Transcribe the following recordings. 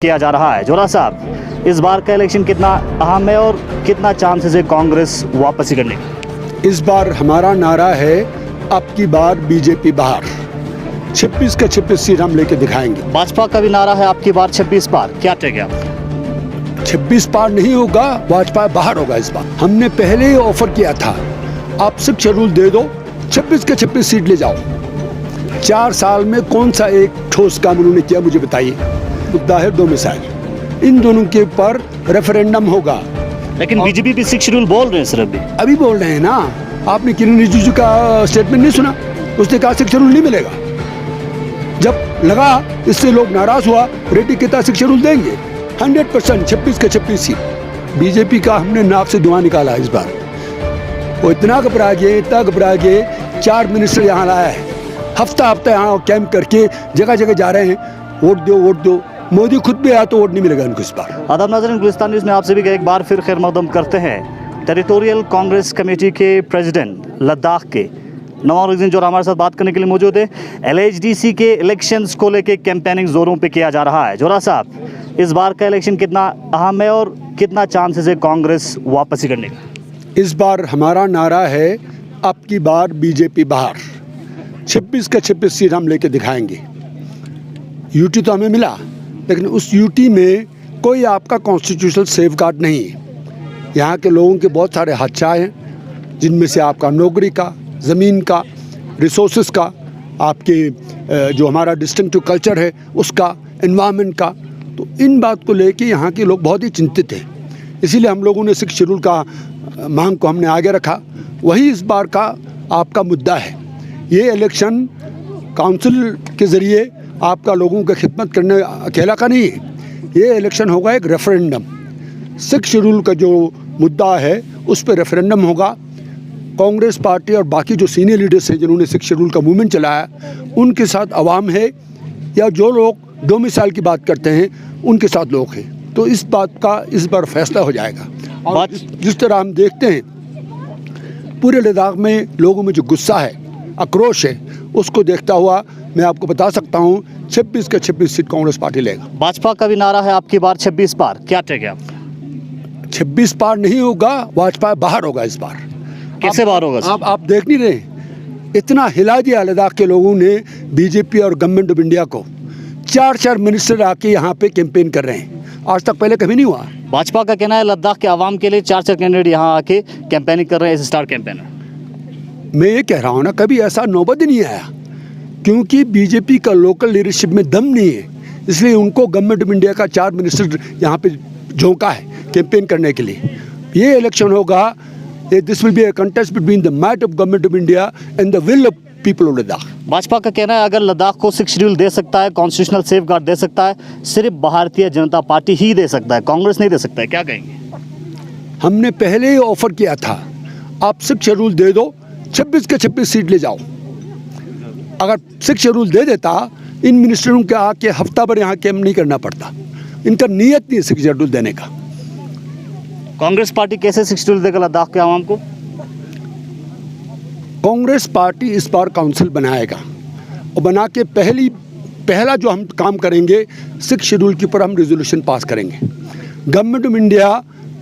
किया जा रहा है। जोरा साहब, इस बार का इलेक्शन कितना अहम है और कितना चांसेस है कांग्रेस वापसी करने की? इस बार हमारा नारा है अब की बार बीजेपी बाहर। 26 का 26 सीट हम लेके दिखाएंगे। भाजपा का भी नारा है आपकी बार 26 पार, क्या टेक आप? 26 पार नहीं होगा, भाजपा बाहर होगा इस बार। हमने पहले ही ऑफर किया था, आप 6 शेड्यूल दे दो, 26 के 26 सीट ले जाओ। 4 साल में कौन सा एक ठोस काम उन्होंने किया, मुझे बताइए। मुद्दा है 2 मिसाइल, इन दोनों के ऊपर रेफरेंडम होगा। लेकिन बीजेपी भी 6 शेड्यूल बोल रहे हैं सर अभी बोल रहे हैं ना। आपने किरण रिजिजू का स्टेटमेंट नहीं सुना? उसने कहा 6 शेड्यूल नहीं मिलेगा। जब लगा इससे लोग नाराज हुआ, रेड्डी कहता 6 शेड्यूल देंगे। 100% 26 के 26 सीट। बीजेपी का हमने नाक से धुआं निकाला इस बार। वो इतना घबरा गए 4 मिनिस्टर यहाँ लाया है, हफ्ता यहाँ कैंप करके जगह जगह जा रहे हैं, वोट दो। मोदी खुद भी आया तो वोट नहीं मिलेगा उनको इस बार। आदाब नाज़रीन, गुलिस्तान न्यूज़ में आपसे भी एक बार फिर खैर मकदम करते हैं। टेरिटोरियल कांग्रेस कमेटी के प्रेसिडेंट लद्दाख के नवारुद्दीन जोरा हमारे साथ बात करने के लिए मौजूद है। LHDC के इलेक्शंस को लेकर कैंपेनिंग जोरों पे किया जा रहा है। जोरा साहब, इस बार का इलेक्शन कितना अहम है और कितना चांसेस है कांग्रेस वापसी करने का? इस बार हमारा नारा है अब की बार बीजेपी बाहर। 26 का 26 सीट हम लेके दिखाएंगे। यूटी तो हमें मिला, लेकिन उस यूटी में कोई आपका कॉन्स्टिट्यूशनल सेफ गार्ड नहीं है। यहाँ के लोगों के बहुत सारे हादसाएँ हैं, जिनमें से आपका नौकरी का, ज़मीन का, रिसोर्सेज का, आपके जो हमारा डिस्टिंक्टिव कल्चर है उसका, एनवायरनमेंट का। तो इन बात को लेके यहाँ के लोग बहुत ही चिंतित हैं। इसीलिए हम लोगों ने 6 शेड्यूल का मांग को हमने आगे रखा। वही इस बार का आपका मुद्दा है। ये इलेक्शन काउंसिल के ज़रिए आपका लोगों की खिदमत करने अकेला का नहीं है। ये इलेक्शन होगा एक रेफरेंडम। 6 शेड्यूल का जो मुद्दा है उस पर रेफरेंडम होगा। कांग्रेस पार्टी और बाकी जो सीनियर लीडर्स हैं जिन्होंने 6 शेड्यूल का मूवमेंट चलाया, उनके साथ आवाम है, या जो लोग 2 मिसाइल की बात करते हैं उनके साथ लोग हैं। तो इस बात का इस बार फैसला हो जाएगा। और जिस तरह हम देखते हैं पूरे लद्दाख में लोगों में जो गुस्सा है, आक्रोश है, उसको देखता हुआ मैं आपको बता सकता हूँ 26 के 26 सीट कांग्रेस पार्टी लेगा। भाजपा का भी नारा है आपकी बार 26 पार, क्या टेक आप? 26 पार नहीं होगा, भाजपा बाहर होगा इस बार। कैसे बाहर होगा? आप देख नहीं रहे, इतना हिला दिया लद्दाख के लोगों ने बीजेपी और गवर्नमेंट ऑफ इंडिया को। 4 मिनिस्टर आके यहाँ पे कैंपेन कर रहे हैं, आज तक पहले कभी नहीं हुआ। भाजपा का कहना है लद्दाख के आवाम के लिए 4 कैंडिडेट यहाँ आके कैंपेनिंग कर रहे हैं, स्टार कैंपेनर। मैं ये कह रहा हूँ ना, कभी ऐसा नौबत ही नहीं आया, क्योंकि बीजेपी का लोकल लीडरशिप में दम नहीं है। इसलिए उनको गवर्नमेंट ऑफ इंडिया का 4 मिनिस्टर यहाँ पे झोंका है कैंपेन करने के लिए। ये इलेक्शन होगा, this will be a contest between the might of government of India and the will of people of Ladakh. Bhajpa का कहना है अगर लद्दाख को 6 शेड्यूल दे सकता है, कॉन्स्टिट्यूशनल सेफ गार्ड दे सकता है, सिर्फ भारतीय जनता पार्टी ही दे सकता है, कांग्रेस नहीं दे सकता है, क्या कहेंगे? हमने पहले ही ऑफर किया था, आप 6 शेड्यूल दे दो, 26 के 26 सीट ले जाओ। अगर 6 शेड्यूल दे देता, इन मिनिस्टरों के आके हफ्ता भर यहाँ कैंप नहीं करना पड़ता। इनका नियत नहीं है 6 शेड्यूल देने का। कांग्रेस पार्टी कैसे 6 शेड्यूल देगा लद्दाख के आवाम को? कांग्रेस पार्टी इस बार काउंसिल बनाएगा और बना के पहला जो हम काम करेंगे, 6 शेड्यूल के ऊपर हम रेजोल्यूशन पास करेंगे। Government of India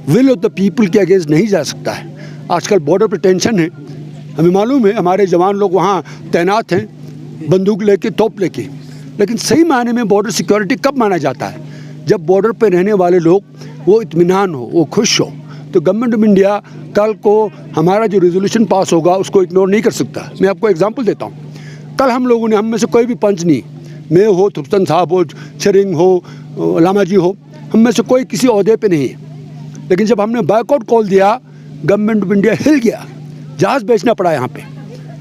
will of the people के अगेंस्ट नहीं जा सकता है। आजकल बॉर्डर पर टेंशन है, हमें मालूम है, हमारे जवान लोग वहाँ तैनात हैं बंदूक लेके, तोप लेके। लेकिन सही मायने में बॉर्डर सिक्योरिटी कब माना जाता है? जब बॉर्डर पर रहने वाले लोग वो इत्मीनान हो, वो खुश हो। तो गवर्नमेंट ऑफ इंडिया कल को हमारा जो रेजोल्यूशन पास होगा उसको इग्नोर नहीं कर सकता। मैं आपको एग्जांपल देता हूँ। कल हम लोगों ने, हम में से कोई भी पंच नहीं, मैं हो, थुप्तन साहब हो, छरिंग हो, लामा जी हो, हम में से कोई किसी ओहदे पे नहीं है। लेकिन जब हमने बायकॉट कॉल दिया, गवर्नमेंट ऑफ इंडिया हिल गया। जहाज़ बेचना पड़ा यहाँ पे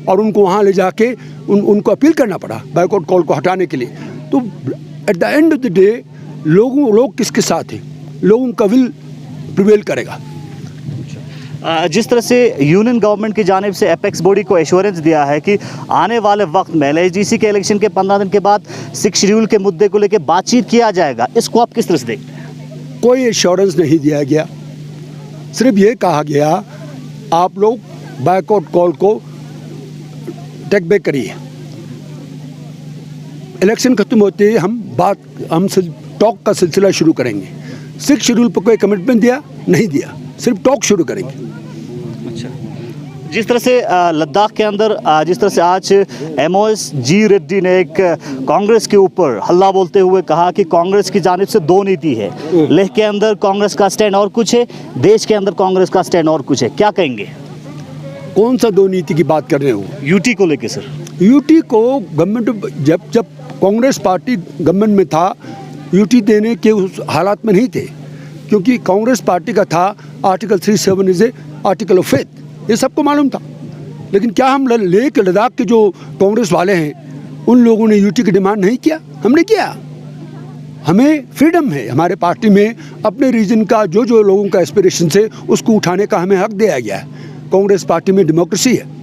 और उनको वहाँ ले जाके उनको अपील करना पड़ा बायकॉट कॉल को हटाने के लिए। तो at the end of the day लोग किसके साथ हैं? लोगों का विल प्रिवेल करेगा। जिस तरह से यूनियन गवर्नमेंट की जानिब से एपेक्स बॉडी को एश्योरेंस दिया है कि आने वाले वक्त में LHDC के इलेक्शन के 15 दिन के बाद 6 शेड्यूल के मुद्दे को लेकर बातचीत किया जाएगा, इसको आप किस तरह से देखते हैं? कोई एश्योरेंस नहीं दिया गया, सिर्फ ये कहा गया आप लोग बायकॉट कॉल को टेक बैक करिए। इलेक्शन खत्म होते ही हम टॉक का सिलसिला शुरू करेंगे। 6 शेड्यूल पर कोई कमिटमेंट दिया नहीं दिया, सिर्फ टॉक शुरू करेंगे। जिस तरह से लद्दाख के अंदर जिस तरह से आज एमओएस जी रेड्डी ने एक कांग्रेस के ऊपर हल्ला बोलते हुए कहा कि कांग्रेस की जानिब से 2 नीति है, लेह के अंदर कांग्रेस का स्टैंड और कुछ है, देश के अंदर कांग्रेस का स्टैंड और कुछ है, क्या कहेंगे? कौन सा 2 नीति की बात कर रहे हो? यूटी को लेके सर। यूटी को गवर्नमेंट जब कांग्रेस पार्टी गवर्नमेंट में था, यूटी देने के उस हालात में नहीं थे, क्योंकि कांग्रेस पार्टी का था article 37 is a article of faith, ये सबको मालूम था। लेकिन क्या हम लेह के लद्दाख के जो कांग्रेस वाले हैं उन लोगों ने यूटी की डिमांड नहीं किया? हमने किया। हमें फ्रीडम है हमारे पार्टी में, अपने रीजन का जो जो लोगों का एस्पिरेशन है उसको उठाने का हमें हक दिया गया है। कांग्रेस पार्टी में डेमोक्रेसी है।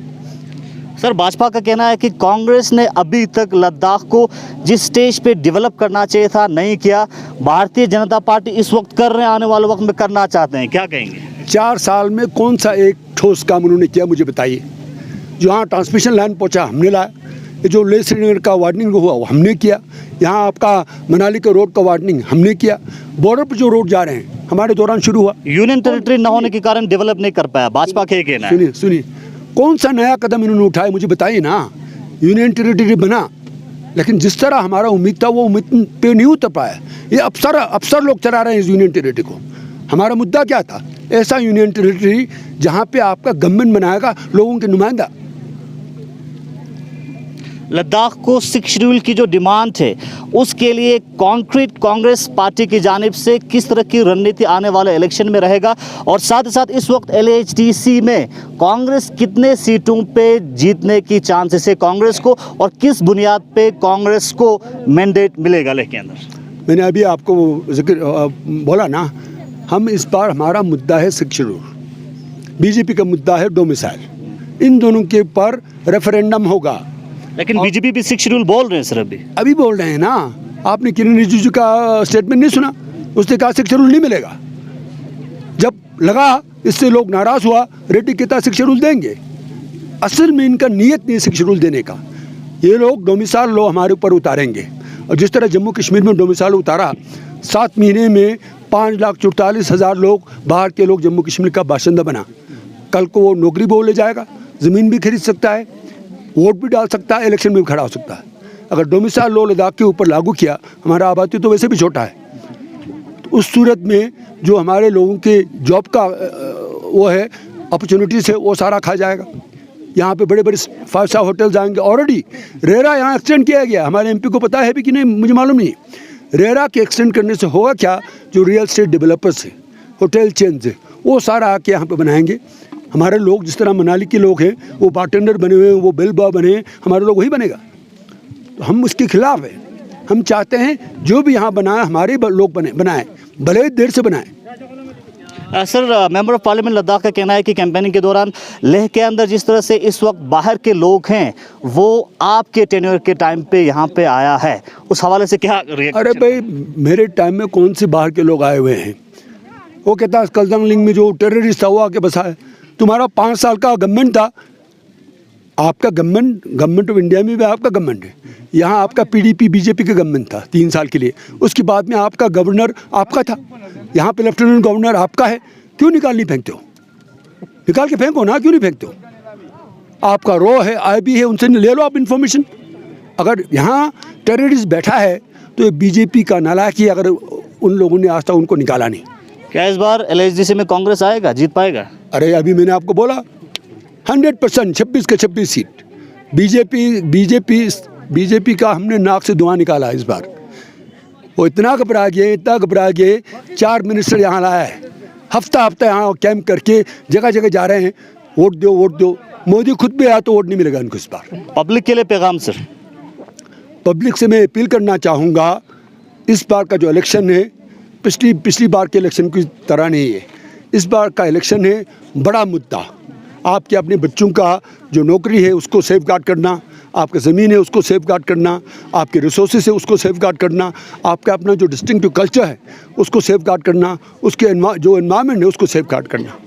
सर, भाजपा का कहना है कि कांग्रेस ने अभी तक लद्दाख को जिस स्टेज पे डेवलप करना चाहिए था नहीं किया, भारतीय जनता पार्टी इस वक्त कर रहे हैं, आने वाले वक्त में करना चाहते हैं, क्या कहेंगे? 4 साल में कौन सा एक ठोस काम उन्होंने किया मुझे बताइए। जहाँ ट्रांसमिशन लाइन पहुँचा हमने लाया, ये जो लेह श्रीनगर का वार्डनिंग हुआ वो हमने किया, यहाँ आपका मनाली का रोड का वार्डनिंग हमने किया, बॉर्डर पर जो रोड जा रहे हैं हमारे दौरान शुरू हुआ। यूनियन टेरिटरी न होने के कारण डेवलप नहीं कर पाया, भाजपा का ये कहना है। सुनिए कौन सा नया कदम इन्होंने उठाया मुझे बताइए ना। यूनियन टेरिटरी बना, लेकिन जिस तरह हमारा उम्मीद था वो उम्मीद पे नहीं उतर पाया। ये अफसर लोग चला रहे हैं इस यूनियन टेरिटरी को। हमारा मुद्दा क्या था? ऐसा यूनियन टेरिटरी जहाँ पे आपका गवर्नमेंट बनाएगा लोगों के नुमाइंदा। लद्दाख को 6 शेड्यूल की जो डिमांड है उसके लिए कॉन्क्रीट कांग्रेस पार्टी की जानिब से किस तरह की रणनीति आने वाले इलेक्शन में रहेगा, और साथ ही साथ इस वक्त LHDC में कांग्रेस कितने सीटों पे जीतने की चांसेस है कांग्रेस को, और किस बुनियाद पे कांग्रेस को मैंडेट मिलेगा लेह के अंदर? मैंने अभी आपको जिक्र बोला ना, हम इस बार हमारा मुद्दा है 6 शेड्यूल, बीजेपी का मुद्दा है डोमिसाइल। इन दोनों के ऊपर रेफरेंडम होगा। लेकिन बीजेपी भी 6 शेड्यूल बोल रहे हैं सर, अभी बोल रहे हैं ना। आपने किरण रिजिजू का स्टेटमेंट नहीं सुना? उसने कहा 6 शेड्यूल नहीं मिलेगा। जब लगा इससे लोग नाराज हुआ, रेड्डी कहता 6 शेड्यूल देंगे। असल में इनका नियत नहीं 6 शेड्यूल देने का। ये लोग डोमिसाइल लॉ हमारे ऊपर उतारेंगे, और जिस तरह जम्मू कश्मीर में डोमिसाइल उतारा, 7 महीने में 5,44,000 लोग बाहर के लोग जम्मू कश्मीर का बाशिंदा बना। कल को वो नौकरी भी ले जाएगा, ज़मीन भी खरीद सकता है, वोट भी डाल सकता है, इलेक्शन में भी खड़ा हो सकता है। अगर डोमिसाइल लॉ लद्दाख के ऊपर लागू किया, हमारा आबादी तो वैसे भी छोटा है, तो उस सूरत में जो हमारे लोगों के जॉब का वो है अपॉर्चुनिटीज़ है वो सारा खा जाएगा। यहाँ पे बड़े बड़े 5 स्टार होटल्स आएंगे। ऑलरेडी रेरा यहाँ एक्सटेंड किया गया, हमारे MP को पता है भी कि नहीं मुझे मालूम नहीं। रेरा के एक्सटेंड करने से होगा क्या, जो रियल एस्टेट डेवलपर्स हैं, होटल चेन्स है, वो सारा आके यहाँ पे बनाएंगे। हमारे लोग जिस तरह मनाली के लोग हैं वो बारटेंडर बने हुए हैं, वो बेल बॉय बने हैं, हमारे लोग वही बनेगा। तो हम उसके खिलाफ हैं। हम चाहते हैं जो भी यहाँ बनाए हमारे लोग बनाएं, भले देर से बनाएं। Sir, member of parliament Ladakh का कहना है कि कैंपेनिंग के दौरान लेह के अंदर जिस तरह से इस वक्त बाहर के लोग हैं वो आपके टेन्योर के टाइम पे यहाँ पे आया है, उस हवाले से क्या रिएक्शन? अरे भाई, मेरे टाइम में कौन से बाहर के लोग आए हुए हैं? वो कहता है कलजंगलिंग में जो टेररिस्ट था वो आके बसा है। तुम्हारा 5 साल का गवर्नमेंट था, आपका गवर्नमेंट ऑफ इंडिया में भी आपका गवर्नमेंट है। यहाँ आपका PDP बीजेपी का गवर्नमेंट था 3 साल के लिए। उसके बाद में आपका गवर्नर आपका था, यहाँ पे लेफ्टिनेंट गवर्नर आपका है। क्यों नहीं फेंकते हो? निकाल के फेंको ना, क्यों नहीं फेंकते हो? आपका रो है, IB है, उनसे ले लो आप इन्फॉर्मेशन। अगर यहाँ टेररिस्ट बैठा है तो ये बीजेपी का नालायक ही, अगर उन लोगों ने आज तक उनको निकाला नहीं। क्या इस बार LHDC में कांग्रेस आएगा, जीत पाएगा? अरे अभी मैंने आपको बोला 100% 26 के 26 सीट बीजेपी का हमने नाक से धुआं निकाला इस बार। वो इतना घबरा गए 4 मिनिस्टर यहाँ लाया है, हफ्ता यहाँ कैंप करके जगह जगह जा रहे हैं, वोट दो। मोदी खुद भी आया तो वोट नहीं मिलेगा इनको इस बार। पब्लिक के लिए पैगाम सर? पब्लिक से मैं अपील करना चाहूँगा, इस बार का जो इलेक्शन है पिछली बार के इलेक्शन की तरह नहीं है। इस बार का इलेक्शन है बड़ा मुद्दा। आपके अपने बच्चों का जो नौकरी है उसको सेफ गार्ड करना, आपका ज़मीन है उसको सेफ गार्ड करना, आपके रिसोर्सेज है उसको सेफ गार्ड करना, आपका अपना जो डिस्टिंक्टिव कल्चर है उसको सेफ गार्ड करना, उसके जो एनवायरनमेंट है उसको सेफ गार्ड करना।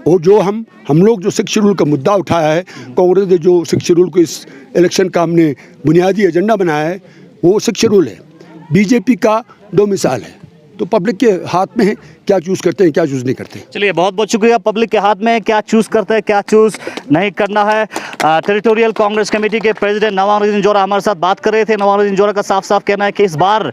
और जो हम लोग जो 6 शेड्यूल का मुद्दा उठाया है, कांग्रेस ने जो 6 शेड्यूल को इस इलेक्शन का हमने बुनियादी एजेंडा बनाया है, वो 6 शेड्यूल है। बीजेपी का दो मिसाल है। तो पब्लिक के हाथ में है क्या चूज़ करते हैं, क्या चूज़ नहीं करते। चलिए, बहुत बहुत शुक्रिया। पब्लिक के हाथ में है क्या चूज़ करते हैं, क्या चूज़ नहीं करना है। टेरिटोरियल कांग्रेस कमेटी के प्रेसिडेंट नवाजुद्दीन जोरा हमारे साथ बात कर रहे थे। नवाजुद्दीन जोरा का साफ साफ कहना है कि इस बार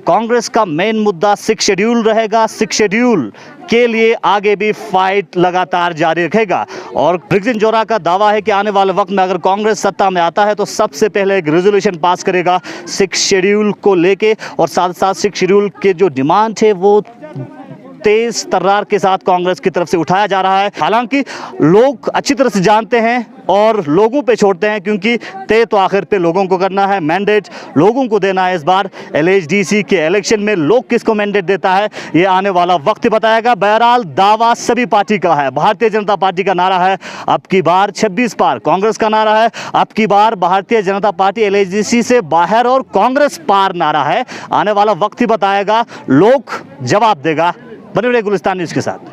कांग्रेस का मेन मुद्दा 6 शेड्यूल रहेगा। 6 शेड्यूल के लिए आगे भी फाइट लगातार जारी रखेगा। और ब्रिगजिन जोरा का दावा है कि आने वाले वक्त में अगर कांग्रेस सत्ता में आता है तो सबसे पहले एक रेजोल्यूशन पास करेगा 6 शेड्यूल को लेके, और साथ साथ 6 शेड्यूल के जो डिमांड है वो तेज तर्रार के साथ कांग्रेस की तरफ से उठाया जा रहा है। हालांकि लोग अच्छी तरह से जानते हैं और लोगों पे छोड़ते हैं, क्योंकि तय तो आखिर पे लोगों को करना है, मैंडेट लोगों को देना है। इस बार LHDC के इलेक्शन में लोग किसको मैंडेट देता है ये आने वाला वक्त बताएगा। बहरहाल दावा सभी पार्टी का है। भारतीय जनता पार्टी का नारा है अब की बार 26 पार, कांग्रेस का नारा है अब की बार भारतीय जनता पार्टी LHDC से बाहर और कांग्रेस पार नारा है। आने वाला वक्त ही बताएगा, लोग जवाब देगा। बने रहिए गुलिस्तान न्यूज़ के साथ।